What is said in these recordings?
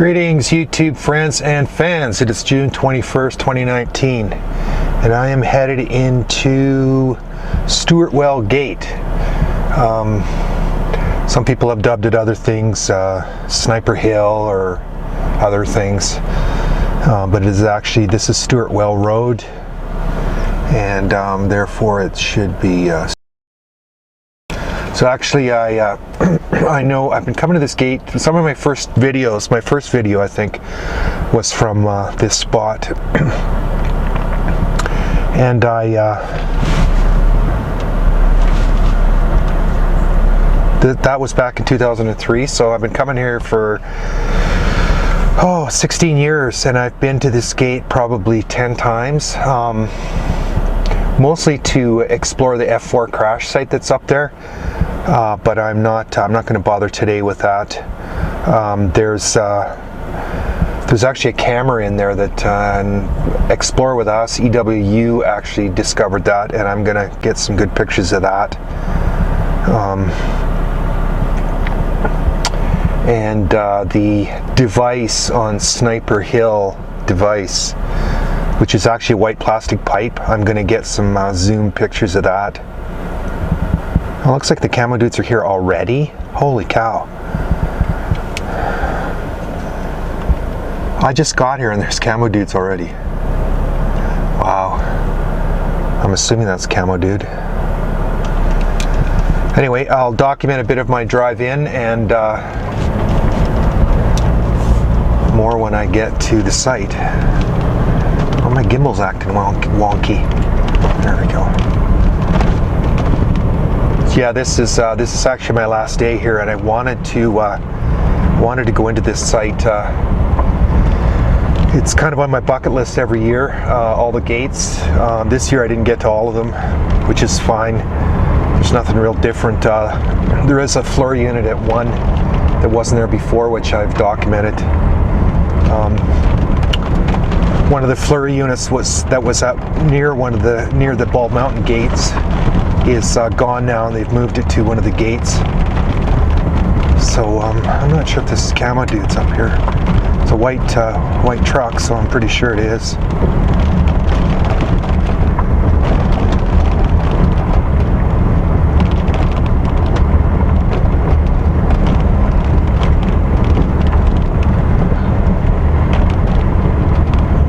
Greetings YouTube friends and fans. It is June 21st, 2019 and I am headed into Stewartwell Gate. Some people have dubbed it other things, Sniper Hill or other things, but it is actually, this is Stewartwell Road, and therefore it should be so actually I know I've been coming to this gate. Some of my first videos, my first video I think was from this spot, and that was back in 2003, so I've been coming here for 16 years, and I've been to this gate probably 10 times, mostly to explore the F4 crash site that's up there. But I'm not going to bother today with that. There's actually a camera in there that Explore With Us, EWU, actually discovered that, and I'm going to get some good pictures of that. And the device on Sniper Hill device, which is actually a white plastic pipe, I'm going to get some zoom pictures of that. It looks like the camo dudes are here already. Holy cow. I just got here and there's camo dudes already. Wow. I'm assuming that's camo dude. Anyway, I'll document a bit of my drive in and more when I get to the site. Oh, my gimbal's acting wonky. There we go. Yeah, this is actually my last day here, and I wanted to go into this site. It's kind of on my bucket list every year, all the gates. This year I didn't get to all of them, which is fine. There's nothing real different. There is a floor unit at one that wasn't there before, which I've documented. One of the flurry units that was up near the Bald Mountain gates is gone now, and they've moved it to one of the gates. So I'm not sure if this is camo dudes up here. It's a white truck, so I'm pretty sure it is.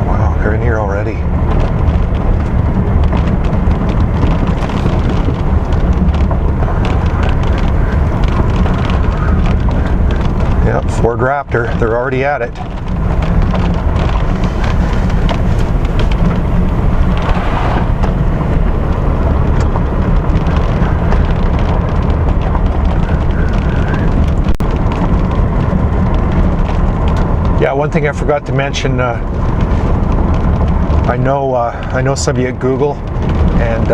Wow, they're in here already. Yep, Ford Raptor, they're already at it. Yeah, one thing I forgot to mention, I know some of you at Google, and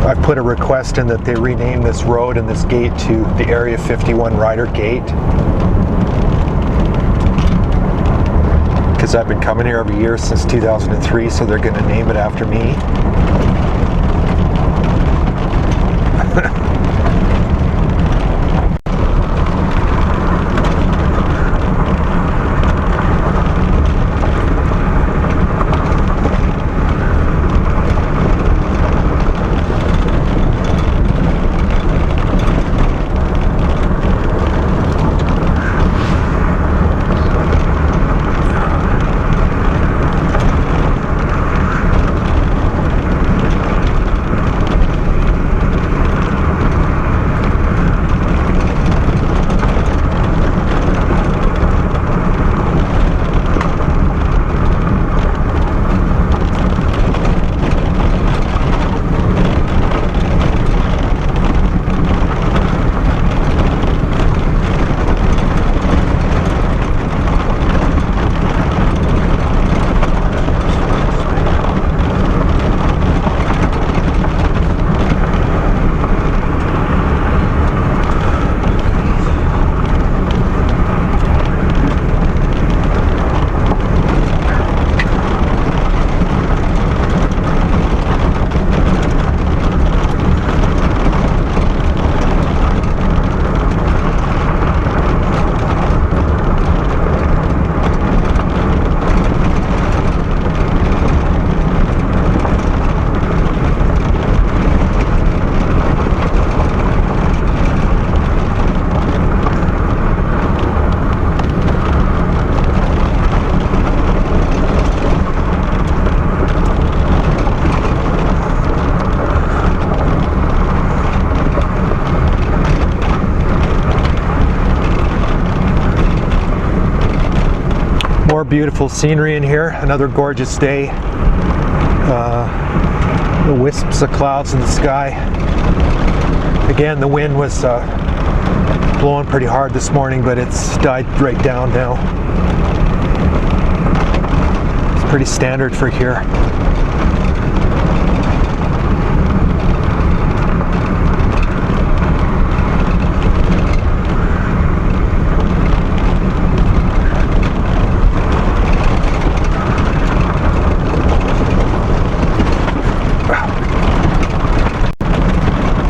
I've put a request in that they rename this road and this gate to the Area 51 Rider Gate, because I've been coming here every year since 2003, so they're going to name it after me. beautiful scenery in here. Another gorgeous day. The wisps of clouds in the sky. Again, the wind was blowing pretty hard this morning, but it's died right down now. It's pretty standard for here.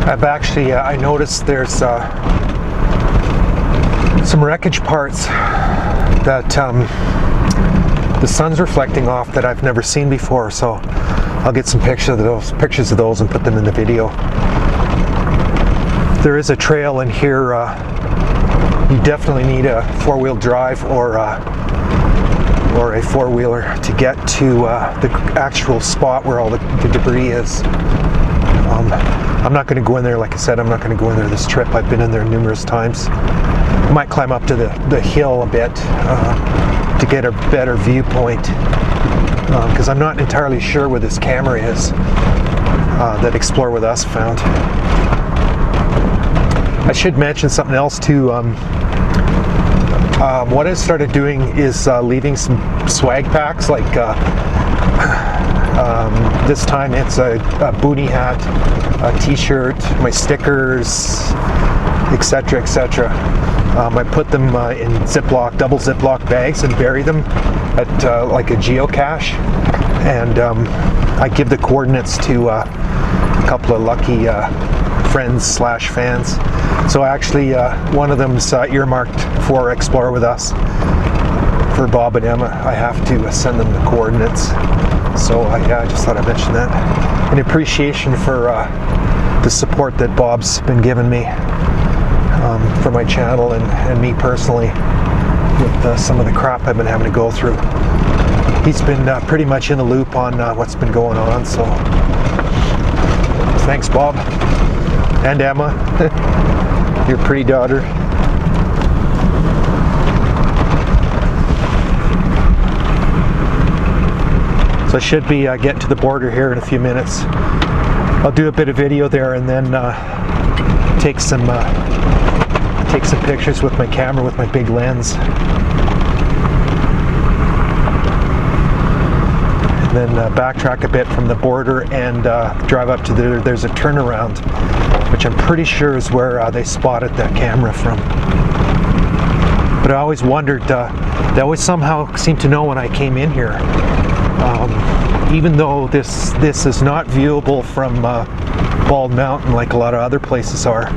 I've actually, I noticed there's some wreckage parts that the sun's reflecting off that I've never seen before, so I'll get some pictures of those and put them in the video. There is a trail in here. You definitely need a four-wheel drive or a four-wheeler to get to the actual spot where all the debris is. I'm not going to go in there, like I said, I'm not going to go in there this trip. I've been in there numerous times. I might climb up to the hill a bit to get a better viewpoint, because I'm not entirely sure where this camera is that Explore With Us found. I should mention something else too. What I started doing is leaving some swag packs, like this time it's a boonie hat, a t-shirt, my stickers, etc., etc. I put them in double Ziploc bags and bury them at like a geocache, and I give the coordinates to a couple of lucky friends / fans. So actually one of them's earmarked for Explore With Us. For Bob and Emma, I have to send them the coordinates. So I just thought I'd mention that. In appreciation for the support that Bob's been giving me for my channel and me personally with some of the crap I've been having to go through. He's been pretty much in the loop on what's been going on, so thanks, Bob and Emma, your pretty daughter. So I should be getting to the border here in a few minutes. I'll do a bit of video there and then take some pictures with my camera with my big lens. And then backtrack a bit from the border and drive up to there's a turnaround, which I'm pretty sure is where they spotted the camera from. But I always wondered, they always somehow seemed to know when I came in here. Even though this is not viewable from Bald Mountain like a lot of other places are.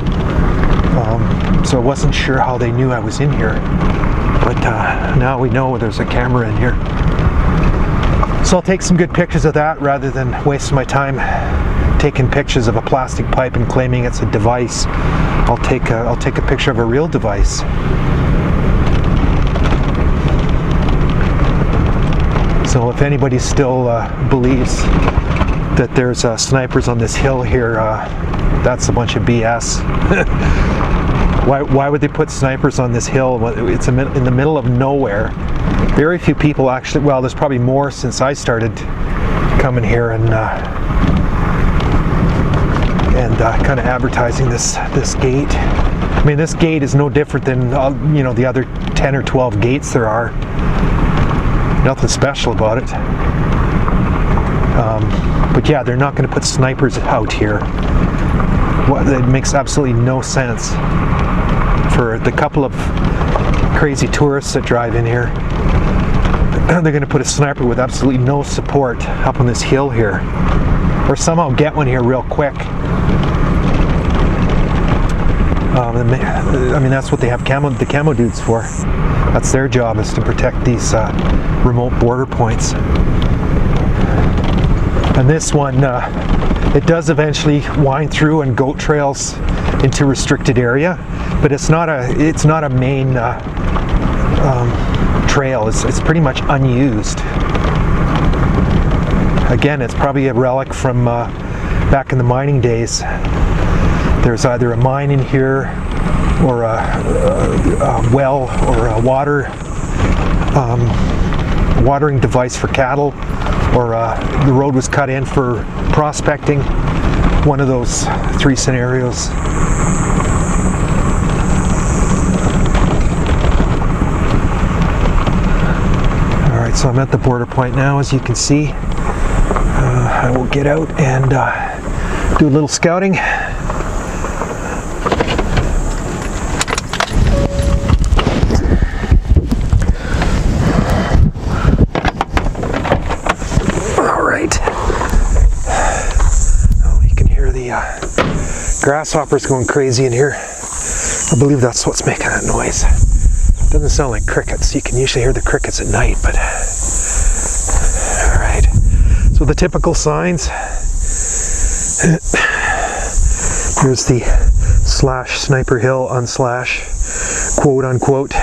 So I wasn't sure how they knew I was in here. But now we know there's a camera in here. So I'll take some good pictures of that rather than waste my time taking pictures of a plastic pipe and claiming it's a device. I'll take a picture of a real device. So if anybody still believes that there's snipers on this hill here, that's a bunch of BS. Why would they put snipers on this hill? It's in the middle of nowhere. Very few people actually, well, there's probably more since I started coming here and kind of advertising this gate. I mean, this gate is no different than the other 10 or 12 gates there are. Nothing special about it. But yeah, they're not going to put snipers out here. It makes absolutely no sense. For the couple of crazy tourists that drive in here, they're going to put a sniper with absolutely no support up on this hill here. Or somehow get one here real quick. I mean, that's what they have the camo dudes for. That's their job, is to protect these remote border points. And this one, it does eventually wind through and goat trails into restricted area, but it's not a main trail. It's pretty much unused. Again, it's probably a relic from back in the mining days. There's either a mine in here or a well or a water watering device for cattle, or the road was cut in for prospecting. One of those 3 scenarios. Alright, so I'm at the border point now, as you can see. I will get out and do a little scouting. Grasshoppers going crazy in here. I believe that's what's making that noise. Doesn't sound like crickets. You can usually hear the crickets at night, but all right. So the typical signs. Here's the /Sniper Hill /, quote unquote.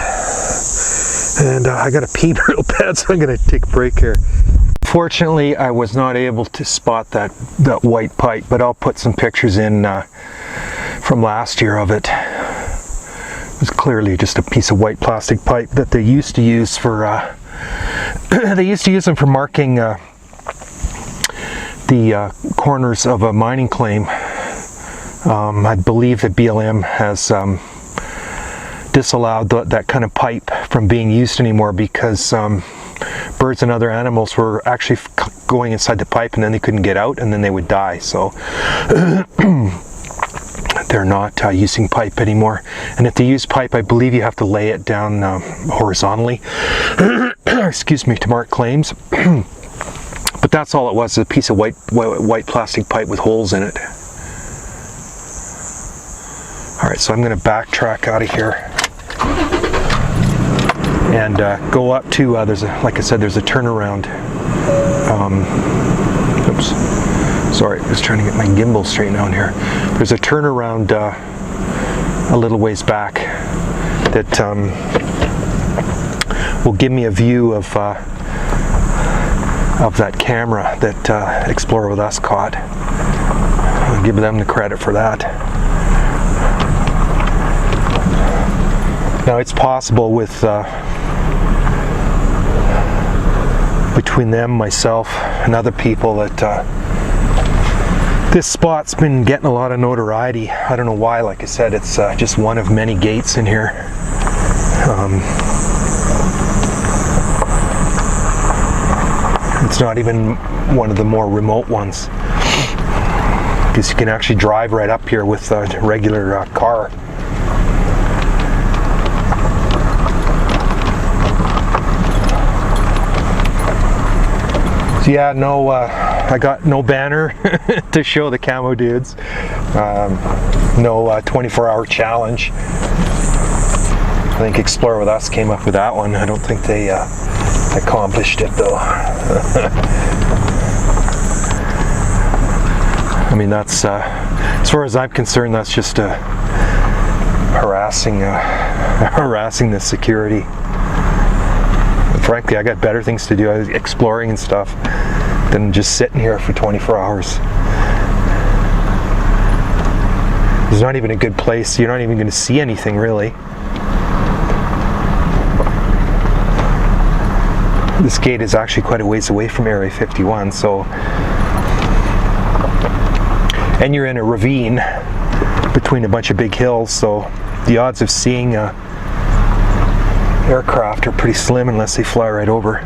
And I got to pee real bad, so I'm going to take a break here. Fortunately, I was not able to spot that white pipe, but I'll put some pictures in from last year of it. It was clearly just a piece of white plastic pipe that they used to use for they used to use them for marking the corners of a mining claim. I believe that BLM has disallowed that kind of pipe from being used anymore because birds and other animals were actually going inside the pipe, and then they couldn't get out, and then they would die. So they're not using pipe anymore. And if they use pipe, I believe you have to lay it down horizontally excuse me, to mark claims. But that's all it was, a piece of white plastic pipe with holes in it. Alright, so I'm going to backtrack out of here and go up to, like I said, there's a turnaround. Oops, sorry, I was trying to get my gimbal straightened out here. There's a turnaround a little ways back that will give me a view of that camera that Explorer with Us caught. I'll give them the credit for that. Now it's possible with between them, myself, and other people that this spot's been getting a lot of notoriety. I don't know why. Like I said, it's just one of many gates in here. It's not even one of the more remote ones, because you can actually drive right up here with a regular car. So yeah, no, I got no banner to show the camo dudes. No 24-hour challenge. I think Explorer with Us came up with that one. I don't think they accomplished it though. I mean, that's as far as I'm concerned, that's just harassing the security. Frankly, I got better things to do, exploring and stuff, than just sitting here for 24 hours. There's not even a good place. You're not even going to see anything, really. This gate is actually quite a ways away from Area 51, so... And you're in a ravine between a bunch of big hills, so the odds of seeing aircraft are pretty slim unless they fly right over.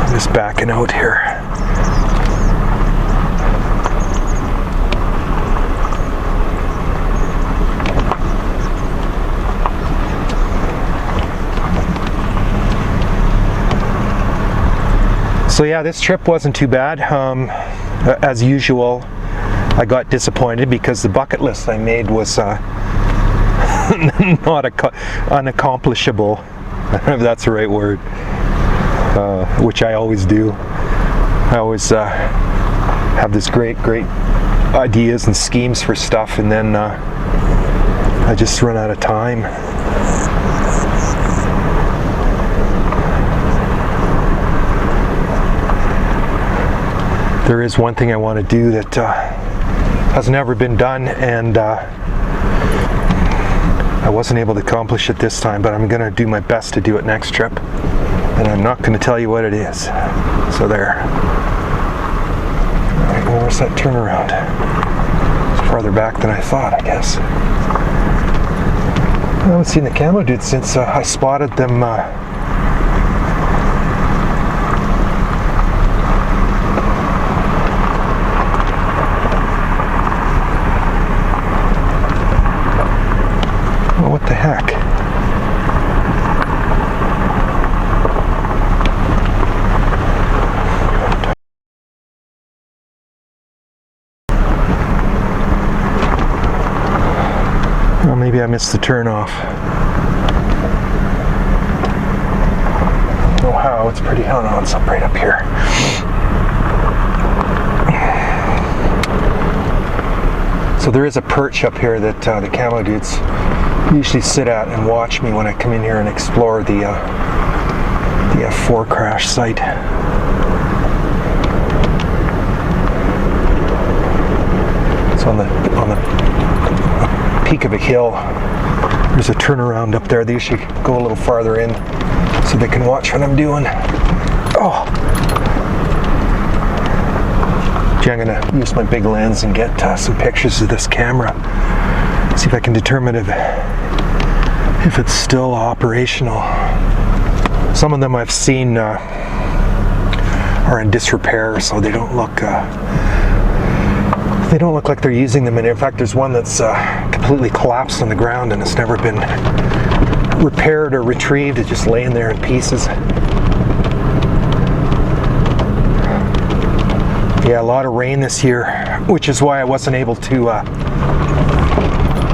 I'm just backing out here. So yeah, this trip wasn't too bad. As usual, I got disappointed because the bucket list I made was not unaccomplishable. I don't know if that's the right word, which I always do. I always have this great ideas and schemes for stuff, and then I just run out of time. There is one thing I want to do that has never been done, and I I wasn't able to accomplish it this time, but I'm going to do my best to do it next trip. And I'm not going to tell you what it is. So there. Alright, well, where's that turnaround? It's farther back than I thought, I guess. I haven't seen the camo dudes since I spotted them. Oh, what the heck? Well, maybe I missed the turn off. I don't know how, it's pretty, oh no, it's up right up here. So there is a perch up here that the camo dudes usually sit at and watch me when I come in here and explore the F4 crash site. So on the peak of a hill, there's a turnaround up there. They usually go a little farther in so they can watch what I'm doing. Oh! Gee, I'm gonna use my big lens and get some pictures of this camera. See if I can determine if it's still operational. Some of them I've seen are in disrepair, so they don't look like they're using them. And in fact, there's one that's completely collapsed on the ground and it's never been repaired or retrieved. It's just laying there in pieces. Yeah, a lot of rain this year, which is why I wasn't able to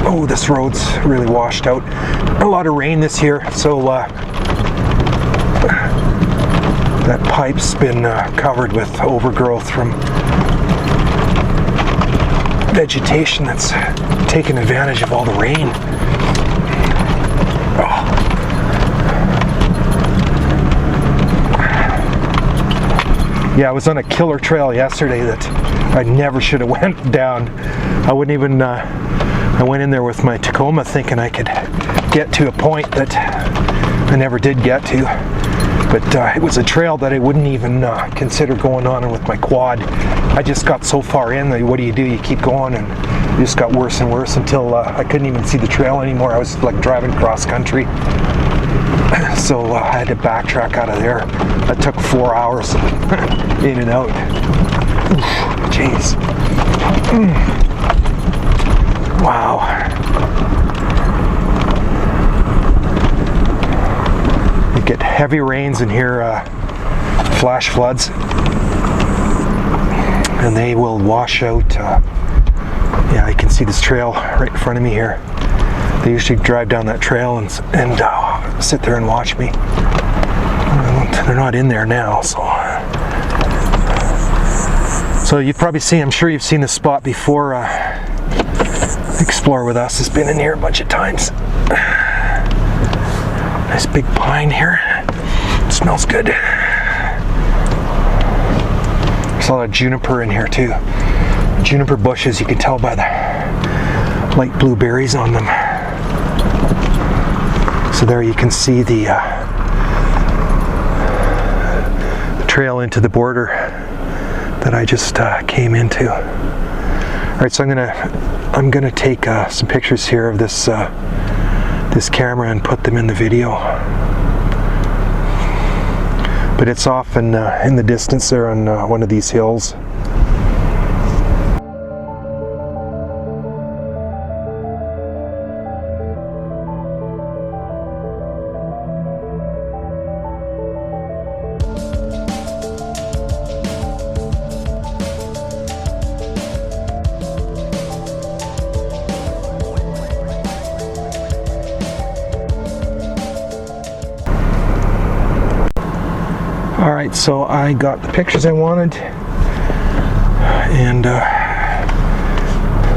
oh, this road's really washed out. A lot of rain this year, so that pipe's been covered with overgrowth from vegetation that's taken advantage of all the rain. Oh. Yeah, I was on a killer trail yesterday that I never should have went down. I wouldn't even, I went in there with my Tacoma thinking I could get to a point that I never did get to. But it was a trail that I wouldn't even consider going on with my quad. I just got so far in that what do? You keep going, and it just got worse and worse until I couldn't even see the trail anymore. I was like driving cross country. So I had to backtrack out of there. That took 4 hours in and out. Jeez. Wow. You get heavy rains in here, flash floods, and they will wash out. Yeah, you can see this trail right in front of me here. They usually drive down that trail and sit there and watch me. They're not in there now, so you've probably seen, I'm sure you've seen this spot before. Explore with Us has been in here a bunch of times. Nice big pine here. It smells good. There's a lot of juniper in here too. Juniper bushes, you can tell by the light blue berries on them. So there you can see the trail into the border that I just came into. All right, so I'm gonna take some pictures here of this this camera and put them in the video. But it's off in the distance there on one of these hills. Alright, so I got the pictures I wanted, and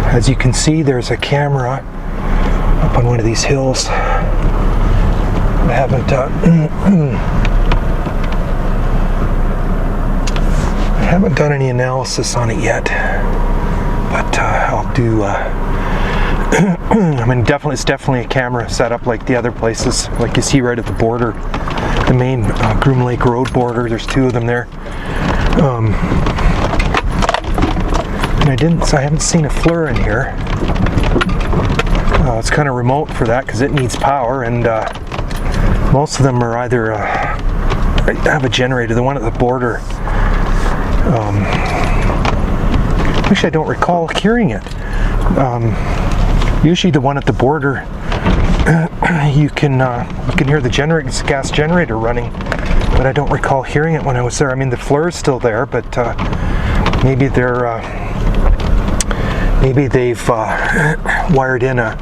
as you can see, there's a camera up on one of these hills. I haven't done any analysis on it yet, but I'll do I mean, it's definitely a camera setup like the other places, like you see right at the border, the main Groom Lake Road border. There's 2 of them there. And I haven't seen a FLIR in here. It's kind of remote for that because it needs power, and most of them are either have a generator. The one at the border, actually I don't recall hearing it. Usually the one at the border, you can hear the gas generator running, but I don't recall hearing it when I was there. I mean, the FLIR is still there, but maybe they've wired in a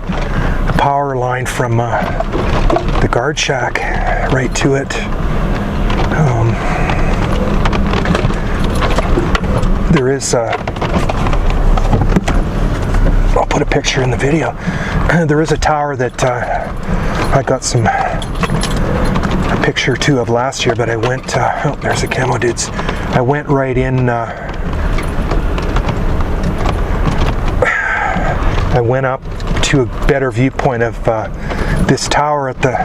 power line from the guard shack right to it. There is I'll put a picture in the video. There is a tower that I got a picture or 2 of last year, but I went, oh, there's the camo dudes. I went right in, I went up to a better viewpoint of this tower at the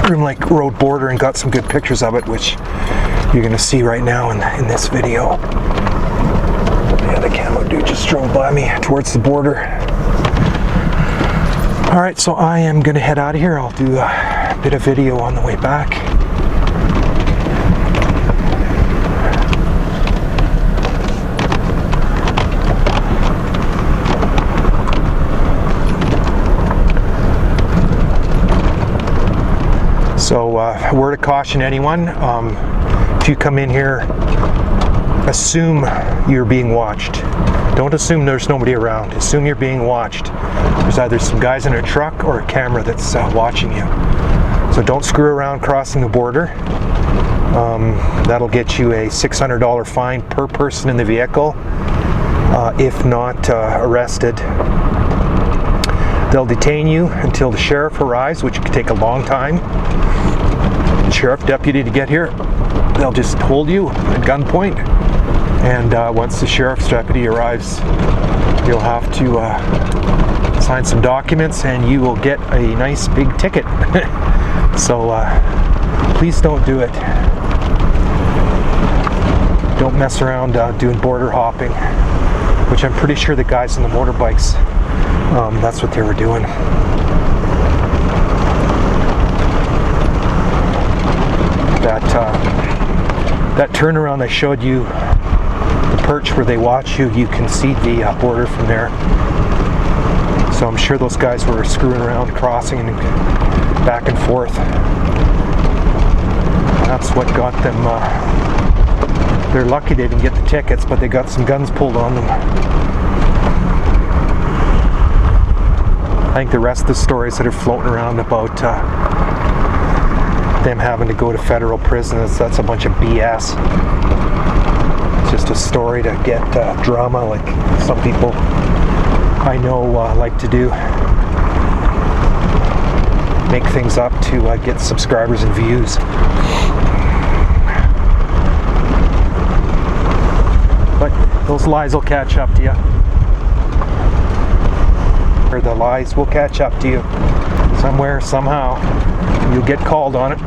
Groom Lake Road border and got some good pictures of it, which you're going to see right now in this video. Yeah, the camo dude just drove by me towards the border. Alright, so I am going to head out of here. I'll do a bit of video on the way back. So, word of caution, anyone, if you come in here, assume you're being watched. Don't assume there's nobody around. Assume you're being watched. There's either some guys in a truck or a camera that's watching you. So don't screw around crossing the border. That'll get you a $600 fine per person in the vehicle, if not arrested. They'll detain you until the sheriff arrives, which could take a long time. The sheriff deputy to get here, they'll just hold you at gunpoint. And once the sheriff's deputy arrives, you'll have to sign some documents and you will get a nice big ticket. So please don't do it. Don't mess around doing border hopping, which I'm pretty sure the guys on the motorbikes, that's what they were doing. That turnaround I showed you, the perch where they watch you, you can see the border from there. So I'm sure those guys were screwing around, crossing and back and forth. That's what got them, they're lucky they didn't get the tickets, but they got some guns pulled on them. I think the rest of the stories that are floating around about them having to go to federal prison, that's a bunch of BS. It's just a story to get drama, like some people I know like to do. Make things up to get subscribers and views. But those lies will catch up to you. Or the lies will catch up to you somewhere, somehow. You'll get called on it.